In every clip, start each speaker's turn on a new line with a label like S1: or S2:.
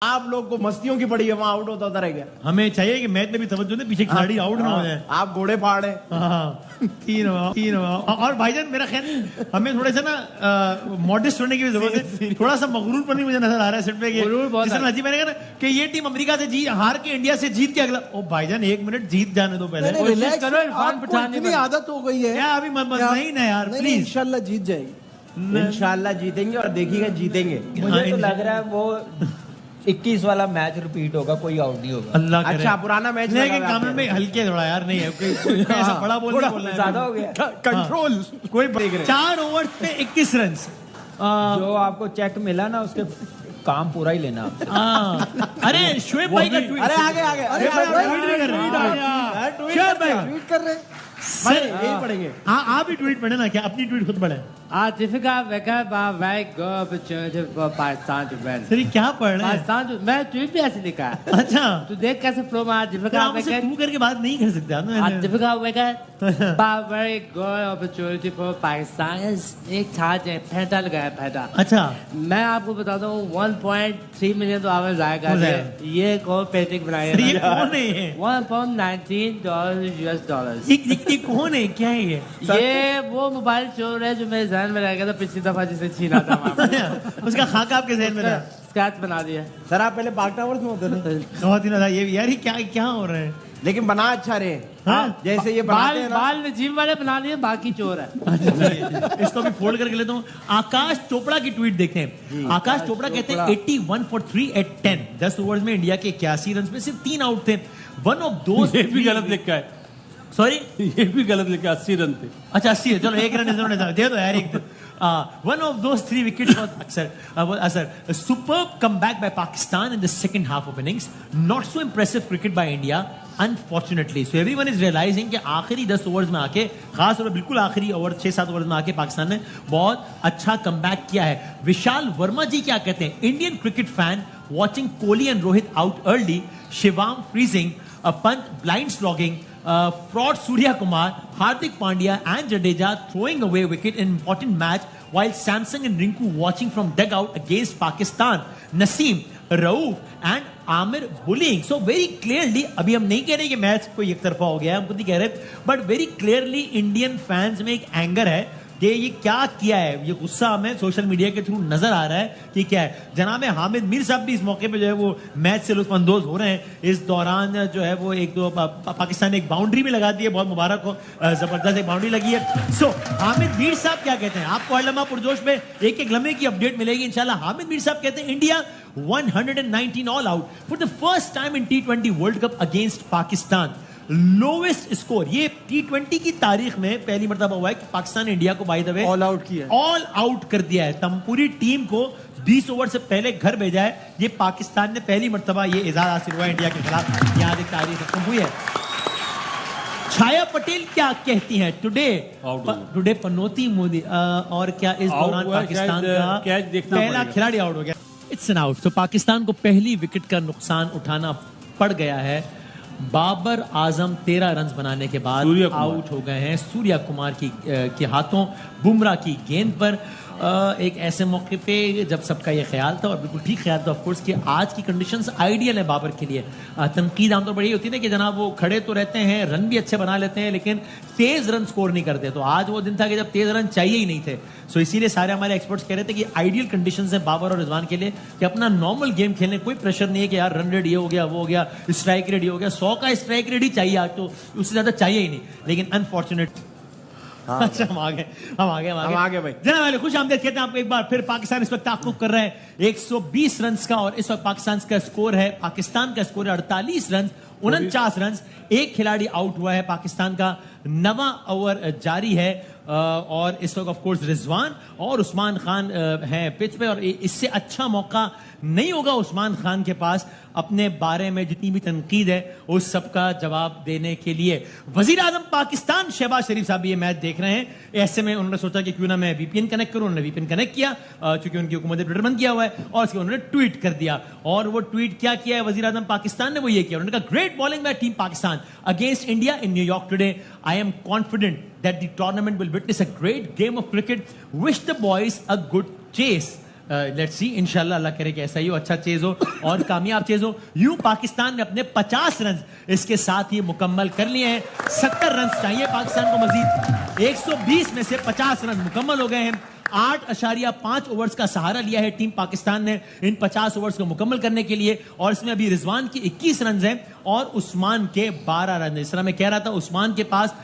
S1: आप लोग को मस्तियों की पड़ी है, वहां आउट होता रह गया।
S2: हमें चाहिए कि मैच में भी तवज्जो दे, पीछे खिलाड़ी आउट ना हो जाए।
S1: आप घोड़े फाड़े।
S2: तीन और भाईजान मेरा ख्याल हमें थोड़े से ना मॉडेस्ट होने की भी जरूरत है। थोड़ा सा मगरूर पर मुझे नजर आ रहा है सेट पे कि अजीब मैंने कहा कि ये टीम अमेरिका से हार के इंडिया से जीत के अगला। ओ भाईजान एक मिनट जीत जाने दो पहले।
S3: इतनी आदत हो गई है
S2: क्या अभी नहीं ना यार, प्लीज।
S3: इंशाल्लाह जीत जाएगी,
S1: इंशाल्लाह जीतेंगे और देखिएगा जीतेंगे।
S4: मुझे तो लग रहा है वो 21 वाला मैच रिपीट होगा, कोई आउट नहीं होगा।
S2: अल्लाह करे।
S1: अच्छा पुराना मैच
S2: लेकिन कामन में हल्के थोड़ा यार नहीं है कोई ऐसा बड़ा बोलना
S4: ज्यादा हो गया
S1: कंट्रोल। कोई
S2: 4 ओवर पे 21 रन।
S4: जो आपको चेक मिला ना उसके काम पूरा ही लेना।
S2: अरे शोएब भाई का ट्वीट।
S1: अरे आगे
S2: शोएब भाई
S3: ट्वीट कर रहे हैं
S1: भाई, यही पढ़ेंगे।
S2: हाँ आप ही ट्वीट पढ़े ना, क्या अपनी ट्वीट खुद पढ़े?
S5: difficult because very good opportunity for Pakistan to win.
S2: Sir क्या पढ़ रहे हैं?
S5: पाकिस्तान तो मैं ट्वीट भी ऐसे लिखा है।
S2: अच्छा
S5: तू देख कैसे फ्लो में
S2: आप
S5: difficult
S2: मुझसे
S5: wicket.
S2: तू करके बात नहीं कर सकते आप।
S5: difficult wicket but very good opportunity for Pakistan. एक था जो फैटा लगाया फैटा।
S2: अच्छा
S5: मैं आपको बताता हूँ 1.3 मिलियन तो आवाज आएगा। ये कौन पेंटिंग बनाई है?
S2: ये कौन है?
S5: $1.19 US.
S2: ये कौन है, क्या है
S5: ये वो मोबाइल चोर है जो मेरे ध्यान में रह गया था पिछली दफा जिसे छीना था वहाँ।
S2: उसका खाका आपके जहन में था?
S5: स्क्रैच बना दिया।
S1: सर आप पहले पाक टावर्स में होते थे।
S2: बहुत ही ना ये यार, ये क्या हो रहा है?
S1: लेकिन बना अच्छा रहे।
S2: हाँ?
S1: जैसे ये बनाते हैं ना।
S5: बाल में जिम वाले बना लिए, बाकी चोर है।
S2: इसको भी फोल्ड करके लेता हूँ। आकाश चोपड़ा की ट्वीट देखते हैं। आकाश चोपड़ा कहते हैं 81 for 3 at 10। 10 ओवर्स में इंडिया के 81 रन में सिर्फ 3 आउट थे। वन ऑफ दोस्त
S6: ये भी गलत लिखा है।
S2: सॉरी
S6: ये भी गलत लिखा, 80 रन थे।
S2: अच्छा 80 है, चलो एक रन दे दो यार एक। One of those 3 wickets was a superb comeback by Pakistan in the second half of innings. Not so impressive cricket by India, unfortunately. So everyone is realizing कि आखिरी 10 ओवर्स में आके, खास तौर पर बिल्कुल आखिरी ओवर 6-7 ओवर्स में आके पाकिस्तान ने बहुत अच्छा कमबैक किया है। विशाल वर्मा जी क्या कहते हैं? Indian cricket fan watching Kohli and Rohit out early, Shivam freezing, Pant blind slogging, fraud Surya Kumar, Hardik Pandya and Jadeja throwing away wicket in important match, while Samson and Rinku watching from dugout against Pakistan. Naseem, Rauf and Amir bullying. So very clearly, अभी हम नहीं कह रहे कि match कोई एक तरफा हो गया है, हम खुद ही कह रहे हैं, but very clearly Indian fans में एक एंगर है कि ये क्या किया है। ये गुस्सा हमें सोशल मीडिया के थ्रू नजर आ रहा है कि क्या है। जनाब हामिद मीर साहब भी इस मौके पे जो है वो मैच से लुत्फानंदोज हो रहे हैं। इस दौरान जो है वो एक दो पाकिस्तान ने एक बाउंड्री भी लगा दी है, बहुत मुबारक हो, जबरदस्त एक बाउंड्री लगी है। सो हामिद मीर साहब क्या कहते हैं? आपको हर लम्हा पुरजोश में एक एक लम्हे की अपडेट मिलेगी इंशाल्लाह। हामिद मीर साहब कहते हैं India 119 all out for the first time in T20 world cup against Pakistan. Lowest score ये T20 की तारीख में पहली मर्तबा हुआ है कि पाकिस्तान ने इंडिया को by the way
S3: all out किया,
S2: ऑल आउट कर दिया है। तम पूरी टीम को 20 ओवर से पहले घर भेजा है। ये पाकिस्तान ने पहली मर्तबा ये एजाज हासिल हुआ है इंडिया के खिलाफ। यहाँ एक तारीख खत्म हुई है। छाया पटेल क्या कहती हैं? टुडे पनोती मोदी और क्या इस दौरान पाकिस्तान का पहला खिलाड़ी आउट हो गया? It's an out. तो पाकिस्तान को पहली विकेट का नुकसान उठाना पड़ गया है। बाबर आजम 13 रन बनाने के बाद आउट हो गए हैं सूर्या कुमार के हाथों बुमराह की गेंद पर। एक ऐसे मौके पे जब सबका ये ख्याल था और बिल्कुल ठीक ख्याल था ऑफ कोर्स कि आज की कंडीशंस आइडियल है बाबर के लिए। तनकीद आमतौर पर यही होती है ना कि जनाब वो खड़े तो रहते हैं, रन भी अच्छे बना लेते हैं, लेकिन तेज रन स्कोर नहीं करते। तो आज वो दिन था कि जब तेज रन चाहिए ही नहीं थे। सो इसीलिए सारे हमारे एक्सपर्ट्स कह रहे थे कि आइडियल कंडीशंस है बाबर और रिजवान के लिए कि अपना नॉर्मल गेम खेलने, कोई प्रेशर नहीं है कि यार रन रेट ये हो गया, वो हो गया, स्ट्राइक रेट ये हो गया। 100 का स्ट्राइक रेट ही चाहिए आज, तो उससे ज्यादा चाहिए ही नहीं। लेकिन अनफॉर्चुनेट अच्छा हम आ गए भाई। जनाब वाले खुश आमदेद कहते हैं आपको एक बार फिर। पाकिस्तान इस वक्त ताक़ुब कर रहे हैं 120 रन का और इस वक्त पाकिस्तान का स्कोर है 48 रन, 49 रन। एक खिलाड़ी आउट हुआ है। पाकिस्तान का 9वां ओवर जारी है और इस वक्त ऑफ कोर्स रिजवान और उस्मान खान हैं पिच पे और इससे अच्छा मौका नहीं होगा उस्मान खान के पास अपने बारे में जितनी भी तनकीद है उस सब का जवाब देने के लिए। वजीर आजम पाकिस्तान शहबाज शरीफ साहब ये मैच देख रहे हैं। ऐसे में उन्होंने सोचा कि क्यों ना मैं वीपीएन कनेक्ट करूं। उन्होंने वीपीएन कनेक्ट किया चूंकि उनकी हुकूमत ने ट्विटर बंद किया हुआ है और उसके उन्होंने ट्वीट कर दिया। और वो ट्वीट क्या किया है वजीर आजम पाकिस्तान ने? वो ये किया, उन्होंने कहा great bowling bye team Pakistan against India in New York today. I am confident that the tournament will witness a great game of cricket. Wish the boys a good chase. Let's see, इंशाल्लाह अल्लाह करे कि ऐसा ही हो, अच्छा चेज हो और कामयाब chase हो। यूं पाकिस्तान ने अपने 50 रन इसके साथ ही मुकम्मल कर लिए हैं। 70 रन चाहिए पाकिस्तान को मजीद। 120 में से 50 रन मुकम्मल हो गए हैं। 8.5 ओवर्स का सहारा लिया है टीम पाकिस्तान ने इन 50 ओवर्स को मुकम्मल करने के लिए, और इसमें अभी रिजवान की 21 रन हैं और उस्मान के 12 रन हैं। इस तरह मैं कह रहा था उस्मान के पास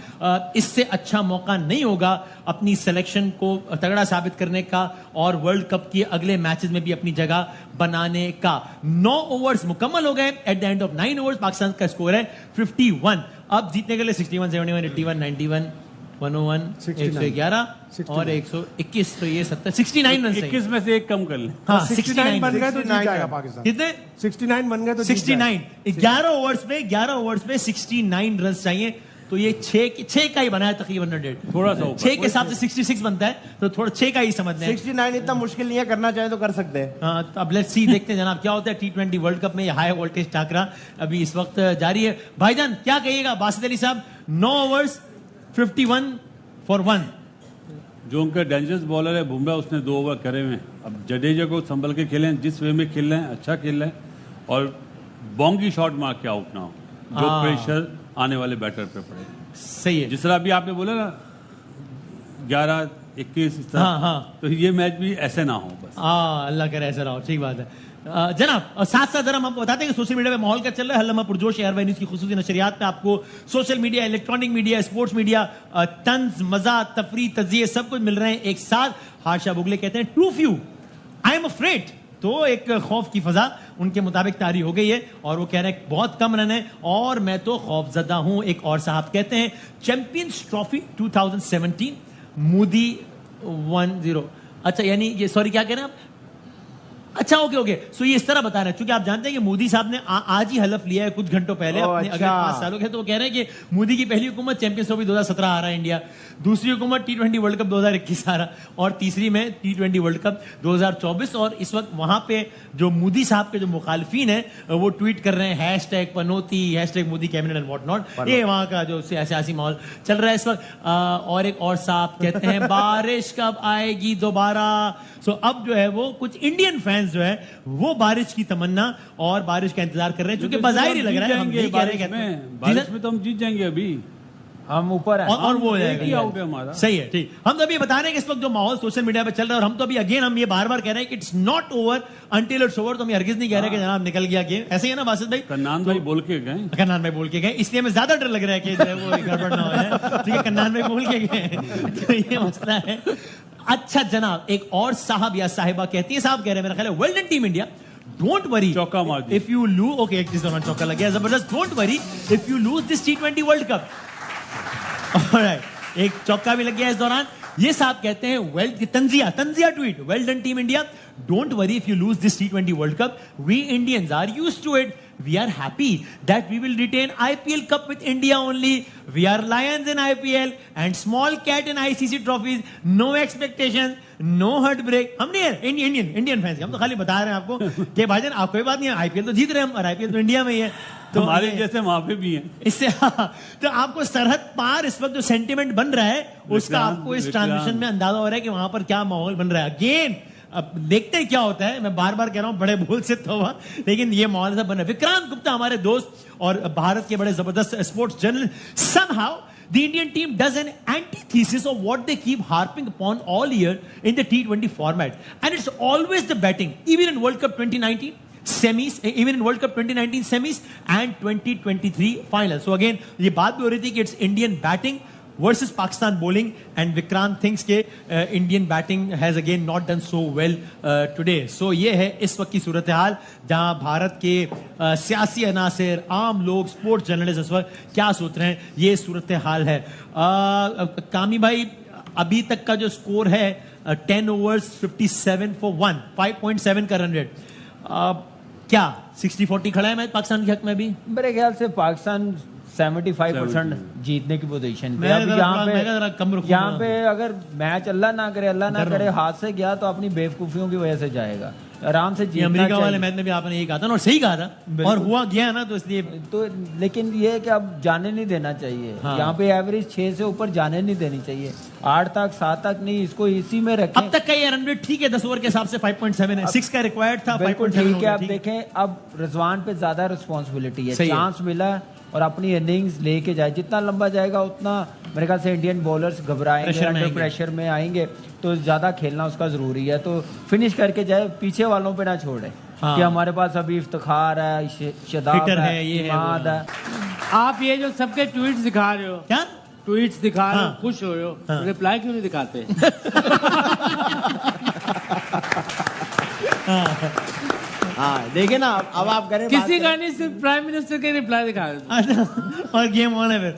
S2: इससे अच्छा मौका नहीं होगा अपनी सिलेक्शन को तगड़ा साबित करने का और वर्ल्ड कप के अगले मैचेस में भी अपनी जगह बनाने का। 9 ओवर्स मुकम्मल हो गए। At the end of 9 overs Pakistan का स्कोर है 51। अब जीतने के लिए 61, 71, 81, 91, 101, 111 और 121, तो ये 69 रन।
S6: 21 में से एक कम कर लें।
S2: हाँ,
S3: 69 बन गए तो जीत
S1: 69
S3: जाएगा पाकिस्तान।
S2: कितने?
S3: 69 बन गए तो जीत
S2: 69। 11 ओवर्स में 69 रन चाहिए, तो ये 6 का ही बना है तकरीबन 100।
S6: थोड़ा सा ऊपर।
S2: 6 के हिसाब से 66 बनता है, तो थोड़ा 6 का ही समझ लें।
S1: 69 इतना मुश्किल नहीं है, करना चाहे तो कर सकते हैं।
S2: हाँ, तो अब लेट्स सी, देखते हैं जनाब क्या होता है T20 वर्ल्ड कप में। ये हाई वोल्टेज टाकरा अभी इस वक्त जारी है। भाईजान क्या कहिएगा बासित अली साहब? 9 ओवर्स 51 फॉर 1।
S6: जो उनका डेंजरस बॉलर है बुमराह, उसने 2 ओवर करे हुए हैं। अब जडेजा को संभल के खेलें, जिस वे में खेल रहे हैं अच्छा खेल रहे हैं, और बोंगी शॉट मार के आउट ना हो, जो प्रेशर आने वाले बैटर पे पड़े।
S2: सही है।
S6: जिस तरह अभी आपने बोला ना 11, 21 इस तरह,
S2: हाँ।
S6: तो ये मैच भी ऐसे ना हो बस।
S2: अल्लाह करे ऐसा रहो, ठीक बात है। जनाब, और साथ साथ जरा हम आपको बताते हैं कि सोशल मीडिया पे माहौल क्या चल रहा है। हल्लमा पुरजोश एयरवाई न्यूज की खुसूसी नशरियात पे आपको social media, electronic media, sports media, तंज, मजा, तफरी, तजिए सब कुछ मिल रहे हैं एक साथ। हादशा बुगले कहते हैं too few I am afraid, तो एक खौफ की फजा उनके मुताबिक तारी हो गई है और वो कह रहे हैं बहुत कम रन है और मैं तो खौफजदा हूं। एक और साहब कहते हैं चैंपियंस ट्रॉफी 2017 मोदी 10। अच्छा, यानी ये सॉरी क्या कह रहे हैं आप? अच्छा, ओके। सो ये इस तरह बता रहे हैं, क्योंकि आप जानते हैं कि मोदी साहब ने आज ही हलफ लिया है कुछ घंटों पहले अपने अगले 5 सालों के। तो वो कह रहे हैं कि मोदी की पहली हुकूमत चैंपियंस ट्रॉफी 2017 आ रहा है इंडिया, दूसरी हुकूमत T20 वर्ल्ड कप 2021 आ रहा, और तीसरी में T20 वर्ल्ड कप 2024। और इस वक्त वहां पे जो मोदी साहब के जो मुखालफीन है वो ट्वीट कर रहे हैं #पनौती, #Modi cabinet and what not. ये वहां का जो सियासी माहौल चल रहा है इस वक्त। और एक और साहब कहते हैं बारिश कब आएगी दोबारा। सो अब जो है वो कुछ इंडियन फैंस जो है वो बारिश की तमन्ना और बारिश का इंतजार कर रहे हैं, क्योंकि बाज़ाहिर ही लग रहा है हम नहीं कह रहे
S6: बारिश में तो हम जीत जाएंगे अभी,
S4: हम ऊपर हैं
S2: और वो हो जाएगा।
S6: आउट है हमारा।
S2: सही है, ठीक। हम तो अभी बता रहे हैं कि इस वक्त जो माहौल सोशल मीडिया पे चल रहा है, और हम तो अभी अगेन हम ये बार-बार कह रहे हैं कि it's not over until it's over. तो हम हरगिज नहीं कह रहे कि जनाब निकल गया गेम, ऐसे ही है ना बासित भाई?
S6: कन्नान भाई बोल के गए,
S2: कन्नान भाई बोल के गए, इसलिए हमें ज्यादा डर लग रहा है कि जो है वो गड़बड़ ना हो जाए। ठीक है, कन्नान भाई बोल के गए, तो ये मसला है। अच्छा जनाब, एक और साहब या साहिबा कहती है, साहब कह रहे हैं मेरा ख्याल है well done team India, don't worry
S6: चौका मार दिया
S2: इफ यू लूज। ओके, एक चीज चौका लग गया जबरदस्त। Don't worry if you lose this T20 world cup. एक चौका भी लग गया इस दौरान। ये साहब कहते हैं वेल तंजिया tweet, well done team India, don't worry if you lose this T20 world cup, we Indians are used to it, we are happy that we will retain IPL cup with India only, we are lions in IPL and small cat in ICC trophies, no expectations, no heartbreak। हम नहीं है Indian fans, हम तो खाली बता रहे हैं आपको कि भाईजान आप कोई बात नहीं है, IPL तो जीत रहे हैं हम, और IPL तो इंडिया में ही है, तो
S6: हमारे जैसे वहां पे भी हैं।
S2: इससे तो आपको सरहद पार इस वक्त जो सेंटिमेंट बन रहा है उसका आपको इस ट्रांजिशन में अंदाजा हो रहा है कि वहां पर क्या माहौल बन रहा है। अगेन अब देखते हैं क्या होता है। मैं बार बार कह रहा हूं बड़े भूल से तो हुआ, लेकिन ये माहौल ऐसा बन रहा है। विक्रांत गुप्ता हमारे दोस्त और भारत के बड़े जबरदस्त sports journalist, somehow the Indian team does an antithesis of what they keep harping upon all year in the T20 format, and it's always the batting, even in World Cup 2019 semis, even in World Cup 2019 semis and 2023 finals. So again ये बात भी हो रही थी कि it's Indian batting versus Pakistan bowling, and Vikrant thinks के Indian batting has again not done so well today. So ये है इस वक्त की सूरत हाल जहां भारत के सियासी अनासिर, आम लोग, स्पोर्ट्स जर्नलिस्ट इस वक्त क्या सोच रहे हैं, ये सूरत हाल है। कामी भाई, अभी तक का जो स्कोर है 10 overs 57 for 1, 5.7 का रन रेट, क्या 60-40 खड़ा है मैच पाकिस्तान के हक में? अभी
S4: मेरे ख्याल से पाकिस्तान 75% जीतने की पोजीशन पे। अब यहाँ पे अगर मैच अल्लाह ना करे हाथ से गया तो अपनी बेवकूफियों की वजह से जाएगा, आराम से जीतना
S2: अमेरिका वाले मैच में भी आपने यही कहा था और सही कहा था, और हुआ गया ना, तो इसलिए
S4: तो लेकिन ये है कि अब जाने नहीं देना चाहिए। यहाँ पे एवरेज 6 से ऊपर जाने नहीं देनी चाहिए। 8 तक 7 तक नहीं, इसको इसी में रखें।
S2: अब तक का ये रन रेट ठीक है, 10 ओवर के हिसाब से 5.7 है, 6 का रिक्वायर्ड था,
S4: बिल्कुल
S2: 5.7
S4: ठीक है। अब देखें, अब रिजवान पे ज्यादा रिस्पॉन्सिबिलिटी है, चांस मिला और अपनी इनिंग्स लेके जाए, जितना लंबा जाएगा उतना मेरे ख्याल से इंडियन बॉलर्स घबराएंगे, अंडर प्रेशर में आएंगे, तो ज्यादा खेलना उसका जरूरी है। तो फिनिश करके जाए, पीछे वालों पे ना छोड़े कि हमारे पास अभी इफ्तिखार है, शदाब है, ये इमाद है।
S5: आप ये जो सबके ट्वीट्स दिखा रहे हो,
S2: क्या
S5: ट्वीट्स दिखा रहे हो, खुश हो रहे हो, रिप्लाई क्यों नहीं दिखाते?
S1: हाँ देखे ना, अब आप करें
S5: किसी का नहीं, सिर्फ प्राइम मिनिस्टर के रिप्लाई दिखा रहे हो।
S2: और गेम ऑन है फिर।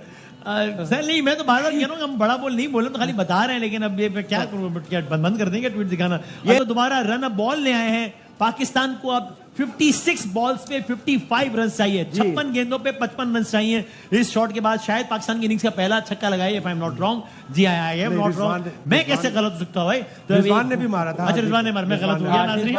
S2: सर नहीं, मैं तो बार बार कह रहा हूँ हम बड़ा बोल नहीं बोले, तो खाली बता रहे हैं, लेकिन अब ये क्या करूँ, क्या बंद कर देंगे ट्वीट दिखाना? ये तो दोबारा रन अ बॉल ले आए हैं पाकिस्तान को। अब 56 बॉल्स पे 55 रन चाहिए, 56 गेंदों पे 55 रन चाहिए। इस शॉट के बाद शायद पाकिस्तान की इनिंग्स का पहला छक्का लगाया, if I am not wrong. जी आई एम नॉट रॉन्ग, मैं कैसे गलत हो सकता हूँ भाई? तो
S3: रिजवान ने भी मारा था।
S2: अच्छा रिजवान ने मारा, मैं गलत हो गया नाज़रीन।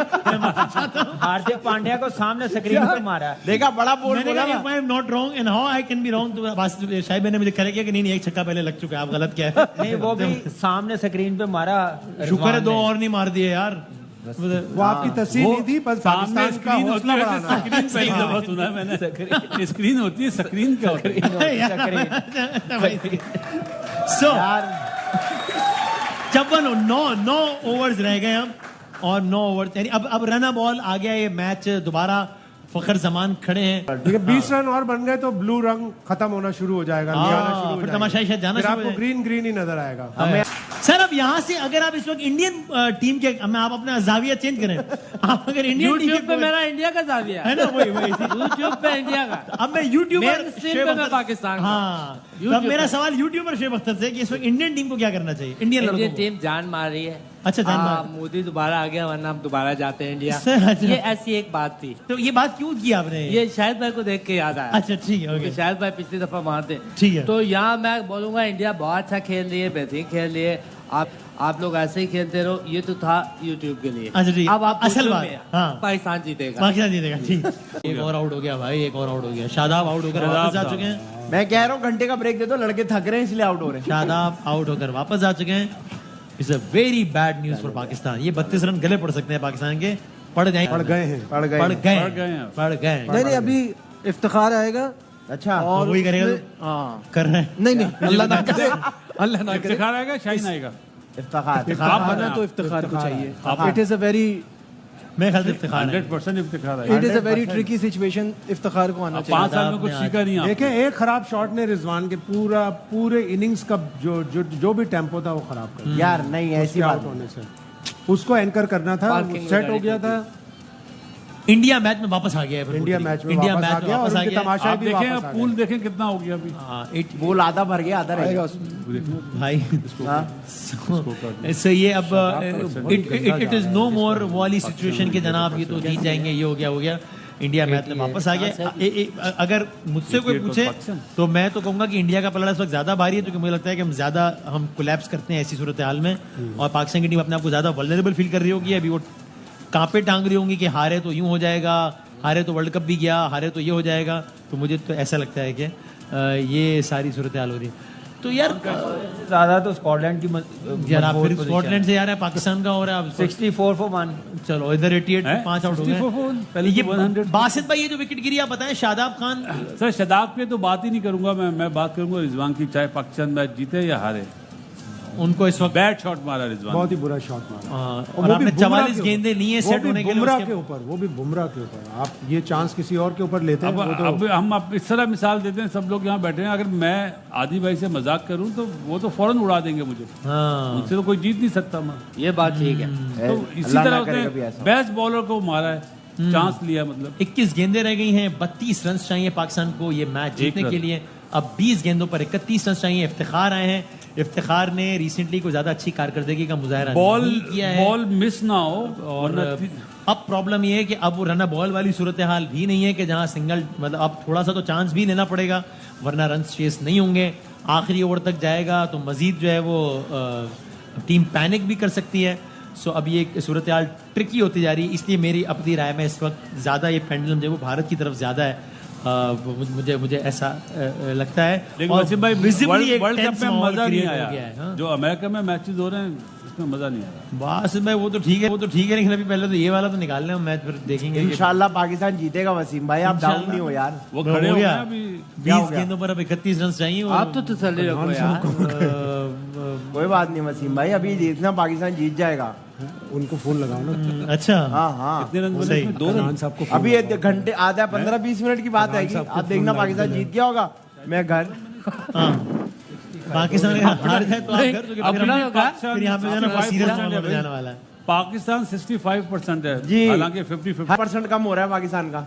S4: हार्दिक पांड्या को सामने स्क्रीन पे मारा,
S1: देखा बड़ा बोल
S2: मैंने
S1: बोला
S2: कहा, if I am not wrong and how I can be wrong, तो बस शायद मैंने मुझे करेक्ट किया कि नहीं एक छक्का पहले लग चुका है, आप गलत क्या है?
S4: नहीं वो भी सामने स्क्रीन पे मारा।
S2: शुक्र है 2 और नहीं मार दिए यार।
S3: वो आपकी तस्वीर नहीं थी, पर पाकिस्तान का हौसला बढ़ाना।
S6: स्क्रीन पहली दफा सुना है मैंने। स्क्रीन होती है, स्क्रीन क्या होता है?
S2: सो 9 ओवर्स रह गए हम, और 9 ओवर यानी अब रन बॉल आ गया। ये मैच दोबारा फखर जमान खड़े हैं,
S3: ठीक है, 20 रन और बन गए तो ब्लू रंग खत्म होना शुरू हो जाएगा,
S2: फिर तमाशा शायद जाना शुरू हो
S3: आपको
S2: जाएगा।
S3: ग्रीन ही नजर आएगा।
S2: सर अब यहाँ से अगर आप इस वक्त इंडियन टीम के, आप अपना जाविया चेंज करें, आप अगर इंडियन टीम
S5: यूट्यूब पे मेरा इंडिया का जाविया
S2: है ना, वही
S5: यूट्यूब पे इंडिया का।
S2: अब मैं यूट्यूबर
S5: Mainstream पे मैं पाकिस्तान का।
S2: हाँ, तो अब मेरा सवाल यूट्यूबर शेब अख्तर से कि इस वक्त इंडियन टीम को क्या करना चाहिए? इंडियन लड़कों
S5: इंडियन
S2: को?
S5: टीम जान मार रही है।
S2: अच्छा, जान मार।
S5: मोदी दोबारा आ गया, वरना हम दोबारा जाते हैं इंडिया।
S2: अच्छा।
S5: ये ऐसी एक बात थी।
S2: तो ये बात क्यों की आपने?
S5: ये शाहिद भाई को देख के याद आया।
S2: अच्छा ठीक है, ओके।
S5: शाहिद भाई पिछली दफा वहां थे,
S2: ठीक है।
S5: तो यहाँ मैं बोलूंगा इंडिया बहुत अच्छा खेल रही है, बेहतरीन खेल रही है। आप लोग ऐसे ही खेलते रहो। ये तो था यूट्यूब के लिए।
S2: अच्छा ठीक,
S5: अब आप
S2: असल
S5: YouTube
S2: बात,
S5: में
S2: हाँ,
S5: पाकिस्तान जीतेगा।
S2: पाकिस्तान जीतेगा, ठीक। एक और आउट हो गया भाई, एक और आउट हो गया। शादाब आउट होकर वापस जा चुके हैं।
S1: मैं कह रहा हूँ घंटे का ब्रेक दे दो, लड़के थक रहे हैं इसलिए आउट हो रहे हैं।
S2: शादाब आउट होकर वापस जा चुके हैं। It's a very bad news for Pakistan. ये 32 रन गले पड़ सकते हैं पाकिस्तान के, पड़ गए
S7: नहीं अभी इफ्तिखार आएगा।
S1: अच्छा,
S2: और वही करेगा, कर रहे हैं।
S7: नहीं अल्लाह ना करे, अल्लाह ना करे।
S6: इफ्तिखार आएगा, शाहीन आएगा।
S1: इफ्तिखार
S7: आना तो इफ्तिखार को चाहिए। इट इज अ वेरी,
S2: मैं ख्याल से इफ्तिखार है।
S6: 100% इफ्तिखार आएगा।
S7: It is a very tricky situation. Iftikhar को आना
S6: 5
S7: चाहिए।
S6: साल में कुछ सीखा नहीं आपने।
S3: देखें, एक खराब शॉट ने रिजवान के पूरे इनिंग्स का जो भी टेम्पो था वो खराब कर दिया।
S1: यार नहीं, ऐसी बात
S3: होने से उसको एंकर करना था, सेट हो गया था।
S2: इंडिया मैच में वापस आ गया है।
S3: इंडिया मैच में वापस आ गया और उनके तमाशा
S6: आप
S3: भी वापस
S6: देखें,
S3: आ
S6: पूल
S3: गए।
S6: देखें कितना हो गया अभी।
S1: बोल आधा भर गया, आधा रहेगा
S2: भाई सो ये अब इट इज नो मोर वाली सिचुएशन के जनाब ये तो जीत जाएंगे, ये हो गया। इंडिया मैच में वापस आ गया। अगर मुझसे कोई पूछे तो मैं तो कहूंगा कि इंडिया का पलड़ा इस वक्त ज्यादा भारी है, क्योंकि मुझे लगता है कि हम कोलैप्स करते हैं ऐसी सूरत हाल में, और पाकिस्तान की टीम अपने आप को ज्यादा वल्नरेबल फील कर रही होगी। अभी वो कांपे टांग रही होंगी कि हारे तो यूं हो जाएगा, हारे तो वर्ल्ड कप भी गया, हारे तो ये हो जाएगा। तो मुझे तो ऐसा लगता है कि ये सारी सूरत हाल हो रही है। तो यार
S4: ज्यादा तो स्कॉटलैंड की
S2: यार आप फिर स्कॉटलैंड से यार है, पाकिस्तान का हो रहा है अब
S4: 64 for 1।
S2: चलो इधर 88 5 आउट हो गए।
S6: पहले
S2: ये
S6: तो 100।
S2: बासित भाई ये जो विकेट गिरी आप बताएं, शादाब खान।
S6: सर शादाब पे तो बात ही नहीं करूंगा मैं बात करूंगा रिजवान की, चाहे पाकिस्तान मैच जीते या हारे।
S2: उनको इस वक्त
S6: बैड शॉट मारा रिजवान,
S3: बहुत ही बुरा शॉट मारा।
S2: और आपने 44 गेंदें ली हैं सेट होने के लिए।
S3: बुमराह के ऊपर, वो भी बुमराह के ऊपर। आप ये चांस किसी और के ऊपर लेते हैं।
S6: अब हम इस तरह मिसाल देते हैं, सब लोग यहाँ बैठे हैं। अगर मैं आदि भाई से मजाक करूं तो वो तो फौरन उड़ा देंगे मुझे। उनसे तो कोई जीत नहीं सकता मैं।
S5: ये बात ठीक है।
S6: तो इसी तरह उसने बेस्ट बॉलर को मारा है, चांस लिया। मतलब
S2: 21 गेंदें रह गई हैं, 32 रन चाहिए पाकिस्तान को ये मैच जीतने के लिए। अब 20 गेंदों पर 31 रन चाहिए। इफ्तिखार आए हैं, इफ्तिखार ने रिसेंटली कोई ज्यादा अच्छी कारकर्दगी का मुजाहरा नहीं किया है।
S6: बॉल मिस ना हो।
S2: और अब प्रॉब्लम ये है कि अब वो रन बॉल वाली सूरत हाल भी नहीं है कि जहां सिंगल, मतलब अब थोड़ा सा तो चांस भी लेना पड़ेगा, वरना रन चेस नहीं होंगे। आखिरी ओवर तक जाएगा तो मजीद जो है वो टीम पैनिक भी कर सकती है। सो अब ये सूरत हाल ट्रिकी होती जा रही है। इसलिए मेरी अपनी राय में इस वक्त ज़्यादा ये पेंडुलम जो है वो भारत की तरफ ज़्यादा है। मुझे ऐसा लगता है।
S6: लेकिन
S2: और
S6: वसीम भाई
S2: visibly एक
S6: वर्ल्ड कप
S2: tense
S6: में
S2: माहौल
S6: मजा नहीं
S2: create हो गया
S6: आया।
S2: है, हाँ।
S6: जो अमेरिका में मैचेस हो रहे हैं इसमें मजा नहीं आया।
S2: बस में वो तो ठीक है लेकिन अभी पहले तो ये वाला तो निकालने हम मैच फिर देखेंगे।
S1: इंशाल्लाह पाकिस्तान जीतेगा वसीम भाई, आप डाउन नहीं हो यार।
S6: वो खड़े हो गए अभी।
S2: 20 गेंदों पर अब 31 रन चाहिए।
S5: आप तो तसल्ली रखो यार।
S1: कोई बात नहीं वसीम भाई, अभी देखना पाकिस्तान जीत जाएगा।
S3: उनको फोन लगाओ ना।
S2: अच्छा
S1: हाँ हाँ,
S6: कितने रन बने
S2: सही।
S6: इसमें? 2 रन।
S3: खान साहब को फोन
S1: अभी ये घंटे आधा 15-20 मिनट की बात आएगी, आप देखना पाकिस्तान जीत गया होगा। मैं घर
S2: हाँ। पाकिस्तान अगर हार जाए तो आप घर, तो फिर
S5: अपना
S2: हम-
S5: होगा।
S2: फिर यहाँ पे जाना सीरियस मामला बन जाने वाला है।
S6: पाकिस्तान 65% है
S1: जी।
S6: हालांकि 50-50
S1: % कम हो रहा है पाकिस्तान का।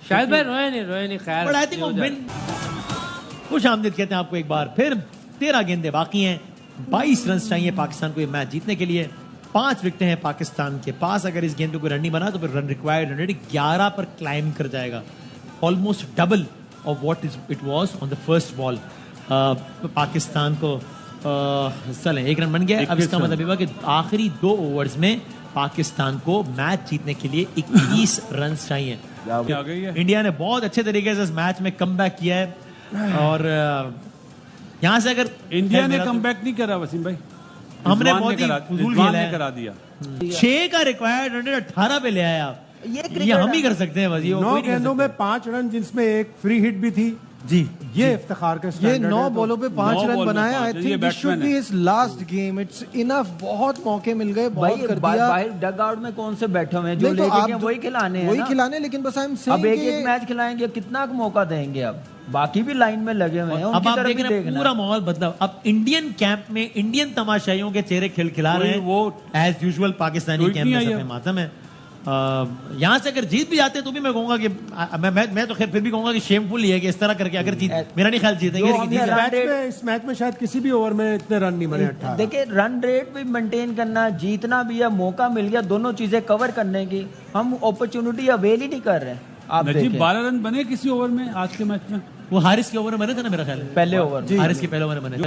S5: शायद भाई रोए नहीं खैर।
S2: बट आई थिंक वो विन। खुश आमदीद कहते हैं आपको एक बार फिर। 13 गेंदें बाकी हैं, 22 रन चाहिए पाकिस्तान को ये मैच जीतने के लिए। 5 विकेटें हैं पाकिस्तान के पास। अगर इस गेंद पे कोई रन नहीं बना तो फिर रन रिक्वायर्ड 11 पर क्लाइम कर जाएगा, almost double of what it was on the first ball. Pakistan को चले 1 रन बन गया। अब इसका मतलब ये हुआ कि आखिरी 2 ओवर्स में पाकिस्तान को मैच जीतने के लिए 21 रन चाहिए।
S6: आ गई है।
S2: इंडिया ने बहुत अच्छे तरीके से इस मैच में कमबैक किया है और यहां से अगर
S6: इंडिया ने कमबैक नहीं करा वसीम भाई,
S2: हमने
S6: रिजवान
S2: बहुत
S6: ने
S2: ही
S6: करा-
S2: फजूल
S6: रिजवान
S2: खेला
S6: ने
S2: है।
S6: करा दिया।
S2: 6 का रिक्वायर्ड रन 18 पे ले आए आप। ये हम ही कर सकते हैं बस, ये
S3: 9
S2: कोई नहीं कर
S3: गेंदों में 5 रन, जिसमें एक फ्री हिट भी थी।
S2: जी
S3: ये इफ्तिखार का
S7: ये
S3: स्टैंडर्ड
S7: 9
S3: है।
S7: बॉलों पे 5
S6: 9
S7: रन
S6: बॉल में
S7: बनाए।
S6: 5
S7: आई
S6: ये
S7: think this should
S6: batsman
S7: be
S6: है।
S7: His last game. It's enough. बहुत मौके मिल गए, बहुत
S4: भाई
S7: कर दिया।
S4: बाहर डग आउट में कौन से बैठे हुए हैं जो
S7: नहीं तो
S4: लेके
S7: आप
S4: गए वही खिलाने हैं
S7: वही
S4: ना।
S7: खिलाने, लेकिन बस आई एम
S4: अब
S7: सेइंग
S4: एक एक मैच खिलाएंगे, कितना मौका देंगे। अब बाकी भी लाइन में लगे हुए हैं,
S2: अब
S4: उनकी
S2: आप
S4: तरफ
S2: देख
S4: भी
S2: रहे हैं
S4: देखना।
S2: पूरा माहौल बदला। अब इंडियन कैंप में इंडियन तमाशाइयों के चेहरे खिलखिला रहे हैं,
S6: वो
S2: as usual Pakistani
S6: tweet
S2: camp
S6: नहीं
S2: में
S6: आई
S2: सफे
S6: है।
S2: मातम है। यहाँ से अगर जीत भी जाते तो भी मैं कहूंगा कि मैं तो खैर फिर भी कहूंगा कि शेमफुल ही है कि इस तरह करके अगर जीत, मेरा नहीं ख्याल जीतेंगे
S4: जो
S2: लेकिन
S4: हम
S2: जीत
S4: ये
S2: जाए।
S3: इस मैच में शायद किसी भी ओवर में इतने रन नहीं बने। 18
S4: देखिए रन रेट भी मेंटेन करना, जीतना भी है, मौका मिल गया दोनों चीजें कवर करने की, हम अपॉर्चुनिटी अवेल ही नहीं कर रहे हैं। आप
S6: नजीब
S4: देखें
S6: 12 रन बने किसी ओवर में आज के मैच में।
S2: वो हारिस के ओवर में बने थे ना मेरा ख्याल है।
S4: पहले ओवर में।
S2: हारिस के पहले ओवर में बने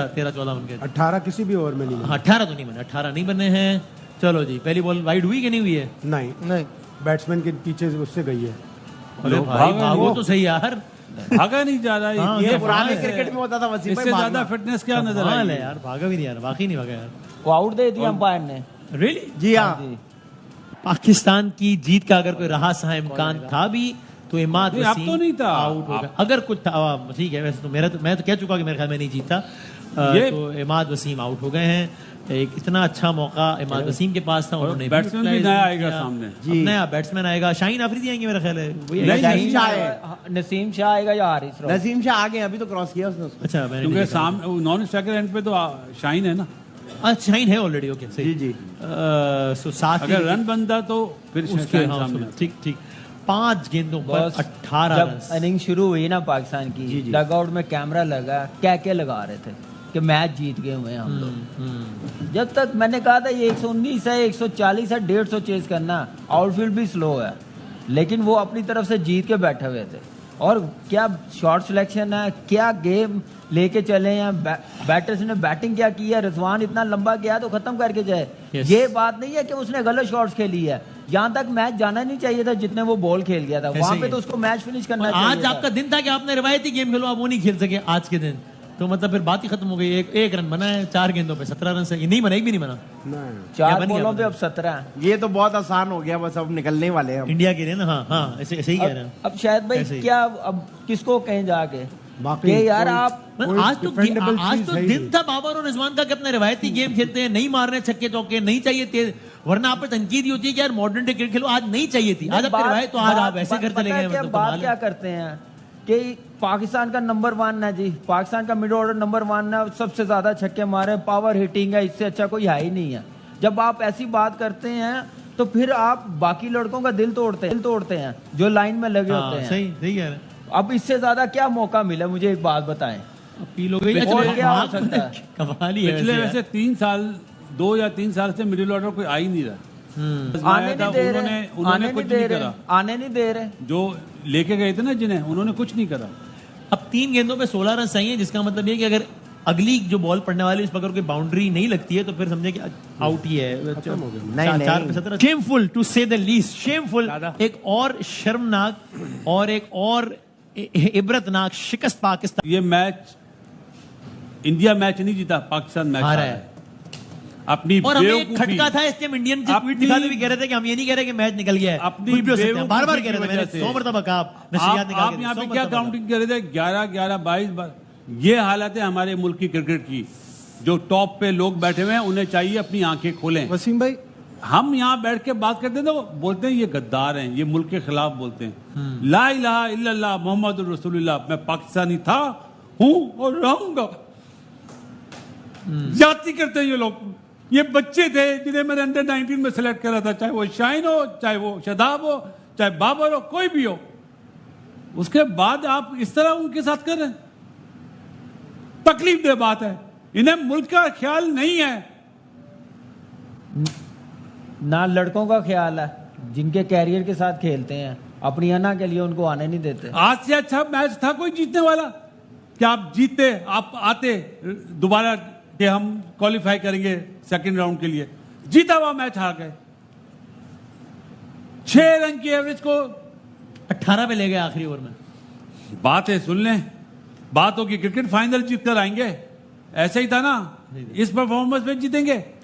S2: 13-14 उनके।
S3: 18 किसी भी ओवर में नहीं
S2: हाँ 18 तो नहीं बने, 18 नहीं बने हैं। चलो जी, पहली बॉल वाइड हुई कि नहीं हुई है?
S3: नहीं, बैट्समैन के पीछे उससे गई है।
S2: अरे भाई भागो तो सही यार।
S6: भागा नहीं जा रहा
S2: हाँ,
S6: है।
S1: ये
S6: ये
S1: पुराने
S6: फ्रांस है।
S1: क्रिकेट में होता था वसीम भाई,
S6: इससे ज्यादा
S1: भागना।
S6: फिटनेस क्या नजर
S2: कमाल
S6: आई
S2: है यार, भागा भी नहीं यार, वाकई नहीं भागा यार।
S4: वो आउट दे दिया अंपायर ने।
S2: रियली?
S1: जी हाँ,
S4: जी।
S2: पाकिस्तान की जीत का अगर कोई रहा सा इम्कान था भी तो इमाद
S6: नहीं, अब
S2: वसीम
S6: तो नहीं था।
S2: आउट हो गया। अगर कुछ था ठीक है, वैसे तो मैं तो कह चुका कि मेरे ख्याल में नहीं जीता।
S6: ये-
S2: तो इमाद वसीम आउट हो गए हैं। एक इतना अच्छा मौका इमाद वसीम के पास था, उन्होंने
S6: बैट्समैन भी
S2: utilize
S6: नया
S2: नहीं
S6: आएगा
S2: किया।
S6: सामने।
S2: अब नया बैट्समैन आएगा, शाहीन आफरीदी आएंगे मेरा ख्याल है। वही
S6: नहीं,
S2: आएगा।
S1: नसीम शाह है।
S4: नसीम शाह आएगा या हारिस रॉफ?
S1: नसीम शाह आ गए, अभी तो क्रॉस किया उसने उसको।
S2: अच्छा मैंने नहीं
S6: क्योंकि
S2: देखा।
S6: सामने नॉन स्ट्राइकर एंड पे तो शाइन है ना।
S2: अच्छा शाहीन है ऑलरेडी, ओके सही।
S1: जी, जी।
S2: सो 7
S6: अगर रन बनता तो फिर
S2: उसके
S6: शाइन
S2: हाँ,
S6: सामने।
S2: ठीक ठीक 5 गेंदों पर
S4: बस
S2: 18
S4: जब
S2: रन।
S4: इनिंग शुरू हुई ना पाकिस्तान की, डग आउट में कैमरा लगा, क्या लगा रहे थे कि मैच जीत गए हुए हैं हम लोग। जब तक मैंने कहा था ये 119 है, 140 है, 150 चेज करना, आउटफील्ड भी स्लो है, लेकिन वो अपनी तरफ से जीत के बैठे हुए थे। और क्या शॉट सिलेक्शन है, क्या गेम लेके चले हैं, बैटर्स ने बैटिंग क्या की है, रिजवान इतना लंबा गया तो खत्म करके जाए।
S2: Yes.
S4: ये बात नहीं है कि उसने गलत शॉट्स खेली है, यहाँ तक मैच जाना नहीं चाहिए था जितने वो बॉल खेल गया था, वहां
S2: ही
S4: पे
S2: है।
S4: तो उसको मैच फिनिश करना
S2: और
S4: चाहिए
S2: आज
S4: था।
S2: आपका दिन था कि आपने रिवायती गेम खेलो, आप वो नहीं खेल सके आज के दिन, तो मतलब फिर बात ही खत्म हो गई। एक रन बना है 4 गेंदों पे, 17 रन से नहीं बना, एक भी नहीं बना। या
S4: 4
S2: बन गया
S4: बॉलों पे
S2: बन
S4: अब 17 है।
S1: ये तो बहुत आसान हो गया, बस अब निकलने वाले हैं हम।
S2: इंडिया के लिए ना। हाँ हाँ, ऐसे ऐसे ही कह रहे हैं।
S4: अब शायद भाई
S2: ऐसे ही।
S4: क्या अब किसको कहें जाके
S3: बाकी
S4: कि यार
S3: कोई-
S4: आप
S3: कोई
S2: आज तो
S3: defendable
S2: आज
S3: चीज
S2: तो
S3: है ही
S2: दिन
S3: नहीं।
S2: था बाबर और रिजवान का कि अपने रिवायती गेम खेलते हैं, नहीं मारने छक्के चौके, नहीं चाहिए तेज, वरना आप पे तनकीद ही होती है कि यार मॉडर्न डे क्रिकेट खेलो, आज नहीं चाहिए थी। आज आपकी रिवायत तो आज आप ऐसे कर चले गए, मतलब
S4: बात
S2: कमाल
S4: क्या
S2: है।
S4: करते हैं कि पाकिस्तान का नंबर 1 है जी, पाकिस्तान का मिड ऑर्डर नंबर 1 है, सबसे ज्यादा छक्के मारे, पावर हिटिंग है, इससे अच्छा कोई है ही नहीं है। जब आप ऐसी बात करते हैं तो फिर आप बाकी लड़कों का दिल तोड़ते हैं जो लाइन में लगे होते हैं।
S2: सही सही कह रहे हैं।
S4: अब इससे ज्यादा क्या मौका मिला, मुझे एक बात बताएं।
S2: अपील हो गई।
S4: और
S2: अच्छा,
S4: क्या हो
S2: हाँ,
S4: सकता है?
S2: कमाल ही है
S6: पिछले
S2: वैसे
S6: वैसे 3 साल 2 या 3 साल से मिडिल ऑर्डर कोई आ ही नहीं रहा।
S4: आने
S6: आया था,
S4: नहीं दे रहे,
S6: उन्होंने
S4: आने
S6: कुछ
S4: नहीं दे
S6: नहीं
S4: रहे,
S6: करा।
S4: आने नहीं दे रहे।
S6: जो लेके गए थे ना जिन्हें, उन्होंने कुछ नहीं करा।
S2: अब 3 गेंदों पे 16 रन चाहिए, जिसका मतलब ये कि अगर अगली जो बॉल पड़ने वाली है, उस पर अगर कोई बाउंड्री नहीं लगती है तो फिर समझे कि आउट ही है।
S1: नहीं,
S2: 4 पे 17। शेमफुल टू से द लीस्ट, शेमफुल। एक और शर्मनाक और एक और इबरतनाक शिकस्त पाकिस्तान
S6: ये मैच इंडिया मैच नहीं जीता, पाकिस्तान मैच
S2: हारा
S6: हारा
S2: है।
S6: है। अपनी
S2: और हमें एक
S6: बेवकूफी,
S2: खटका था, इसलिए हम इंडियन ट्वीट
S6: अपनी-
S2: दिखाते भी कह रहे थे कि हम ये नहीं कह रहे कि मैच निकल गया है,
S6: अपनी
S2: कुछ भी हो सकता है।
S6: बेवकूफी
S2: बार-बार कह रहे थे,
S6: की
S2: मैंने
S6: वजह से।
S2: 100 मरतबा कहा, आप नशरियात निकाल
S6: आप
S2: के
S6: यहाँ
S2: दिए,
S6: पे
S2: 100
S6: क्या
S2: मरतबा
S6: काउंटिंग कर रहे थे? 11-11, 22। ये हालत है हमारे मुल्क की क्रिकेट की। जो टॉप पे लोग बैठे हुए हैं उन्हें चाहिए अपनी आंखें खोलें।
S7: वसीम भाई,
S6: हम यहाँ बैठ के बात करते हैं तो बोलते हैं ये गद्दार हैं, ये मुल्क के खिलाफ बोलते हैं। ला इलाहा इल्लल्लाह मोहम्मद रसूलुल्लाह, मैं पाकिस्तानी था, हूं और रहूंगा। जाति करते हैं ये लोग। ये बच्चे थे जिन्हें मैंने अंडर 19 में सिलेक्ट करा था, चाहे वो शाइन हो, चाहे वो शदाब हो, चाहे बाबर हो, कोई भी हो। उसके बाद आप इस तरह उनके साथ कर रहे हैं, तकलीफ दे बात है। इन्हें मुल्क का ख्याल नहीं है।
S4: ना लड़कों का ख्याल है जिनके कैरियर के साथ खेलते हैं, अपनी अना के लिए उनको आने नहीं देते।
S6: आज से अच्छा मैच था कोई जीतने वाला? क्या आप जीतते, आप आते दोबारा कि हम क्वालिफाई करेंगे सेकंड राउंड के लिए? जीता हुआ मैच हार गए। 6 रन की एवरेज को
S2: 18 पे ले गए आखिरी ओवर में।
S6: बात है, सुन लें, बात होगी क्रिकेट फाइनल जीत कर आएंगे। ऐसा ही था ना, इस परफॉर्मेंस में जीतेंगे।